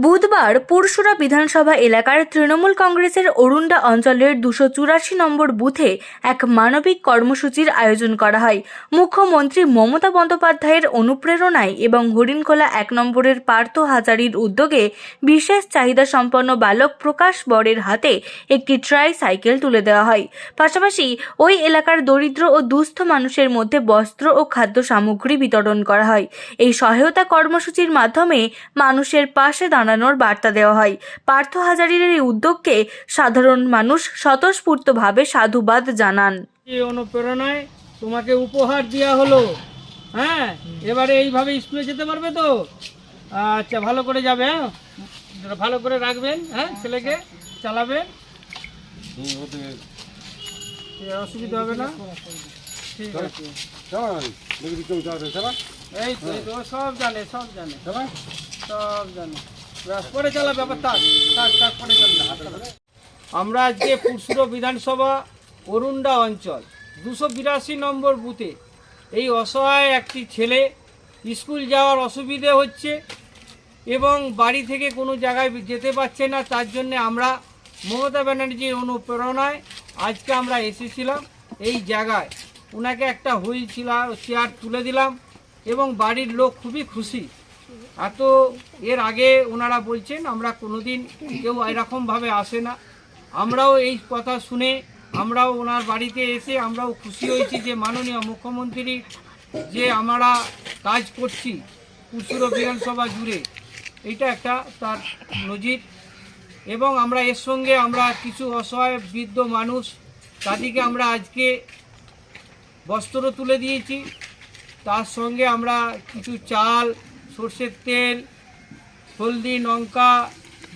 বুধবার পুরসুরা বিধানসভা এলাকার তৃণমূল কংগ্রেসের অরুণ্ডা অঞ্চলের 284 নম্বর বুথে এক মানবিক কর্মসূচির আয়োজন করা হয়। মুখ্যমন্ত্রী মমতা বন্দ্যোপাধ্যায়ের অনুপ্রেরণায় এবং হরিণখোলা 1 নম্বরের পার্থ হাজারির উদ্যোগে বিশেষ চাহিদা সম্পন্ন বালক প্রকাশ বরের হাতে একটি ট্রাইসাইকেল তুলে দেওয়া হয়। পাশাপাশি ওই এলাকার দরিদ্র ও দুস্থ মানুষের মধ্যে বস্ত্র ও খাদ্য সামগ্রী বিতরণ করা হয়। এই সহায়তা কর্মসূচির মাধ্যমে মানুষের পাশে দাঁড়ানোর বার্তা দেওয়া হয়। পার্থ হাজারির এই উদ্যোগকে সাধারণ মানুষ স্বতঃস্ফূর্তভাবে সাধুবাদ জানান। এই অনুপ্রেরণায় তোমাকে উপহার দেওয়া হলো। হ্যাঁ, এবারে এইভাবে স্কুলে যেতে পারবে তো? আচ্ছা, ভালো করে যাবে। হ্যাঁ, ভালো করে রাখবেন। হ্যাঁ, ছেলেকে চালাবেন, অসুবিধা হবে না। ঠিক আছে, এই তো সব জানে সব জানে। পরে চালা ব্যাপার থাক পরে চালা। আমরা আজকে পুরসুরা বিধানসভা অরুণ্ডা অঞ্চল 282 নম্বর বুথে এই অসহায় একটি ছেলে স্কুল যাওয়ার অসুবিধে হচ্ছে এবং বাড়ি থেকে কোনো জায়গায় যেতে পারছে না, তার জন্য আমরা মমতা ব্যানার্জির অনুপ্রেরণায় আজকে আমরা এসেছিলাম এই জায়গায়। ওনাকে একটা হুইল চেয়ার তুলে দিলাম এবং বাড়ির লোক খুবই খুশি। এর আগে ওনারা বলছেন আমরা কোনোদিন কেউ এরকমভাবে আসে না। আমরাও এই কথা শুনে আমরাও ওনার বাড়িতে এসে আমরাও খুশি হয়েছি যে মাননীয় মুখ্যমন্ত্রী যে আমরা কাজ করছি পুরসুরা বিধানসভা জুড়ে, এটা একটা তার নজির। এবং আমরা এর সঙ্গে আমরা কিছু অসহায় বৃদ্ধ মানুষ তাদেরকে আমরা আজকে বস্ত্র তুলে দিয়েছি। তার সঙ্গে আমরা কিছু চাল, সর্ষের তেল, হলদি, লঙ্কা,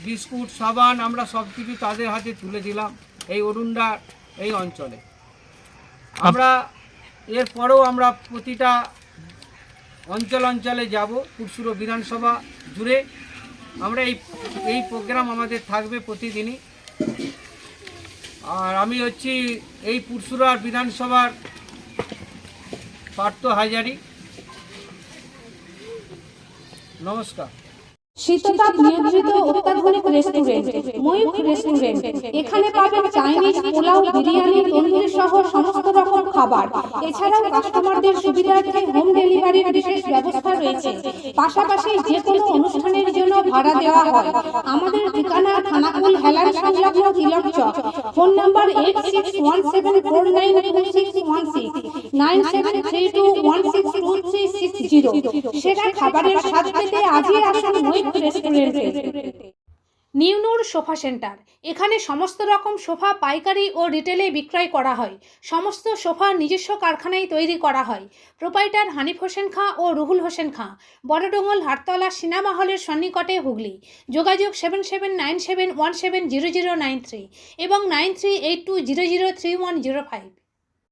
বিস্কুট, সাবান আমরা সব কিছু তাদের হাতে তুলে দিলাম এই অরুণ্ডা এই অঞ্চলে। আমরা এরপরেও আমরা প্রতিটা অঞ্চলে যাব পুরসুরা বিধানসভা জুড়ে। আমরা এই প্রোগ্রাম আমাদের থাকবে প্রতিদিনই। আর আমি হচ্ছি এই পুরসুরা বিধানসভার পার্থ হাজারি। নমস্কার। শীততাপ নিয়ন্ত্রিত অত্যাধুনিক রেস্টুরেন্ট ময়ূখ রেস্টুরেন্ট। এখানে পাবেন চাইনিজ, পোলাও, বিরিয়ানি, তন্দুরি সহ সমস্ত রকম খাবার। এছাড়াও কাস্টমারদের সুবিধার্থে হোম ডেলিভারির বিশেষ ব্যবস্থা রয়েছে। পাশাপাশি যে কোনো অনুষ্ঠানের জন্য ভাড়া দেওয়া হয়। আমাদের ঠিকানা থানাকুল হেলান সংলগ্ন তিলক চক। Phone number 8617492616 9732162360। সেরা খাবারের স্বাদ পেতে আজই আসুন ময়ূখ রেস্টুরেন্টে। নিউনুর সোফা সেন্টার। এখানে সমস্ত রকম সোফা পাইকারি ও রিটেলে বিক্রয় করা হয়। সমস্ত সোফা নিজস্ব কারখানায় তৈরি করা হয়। প্রোপাইটার হানিফ হোসেন খাঁ ও রুহুল হোসেন খাঁ, বড়ডোঙ্গল, হাটতলা, সিনেমা হলের সন্নিকটে, হুগলি। যোগাযোগ 7797170093 এবং 9382003105।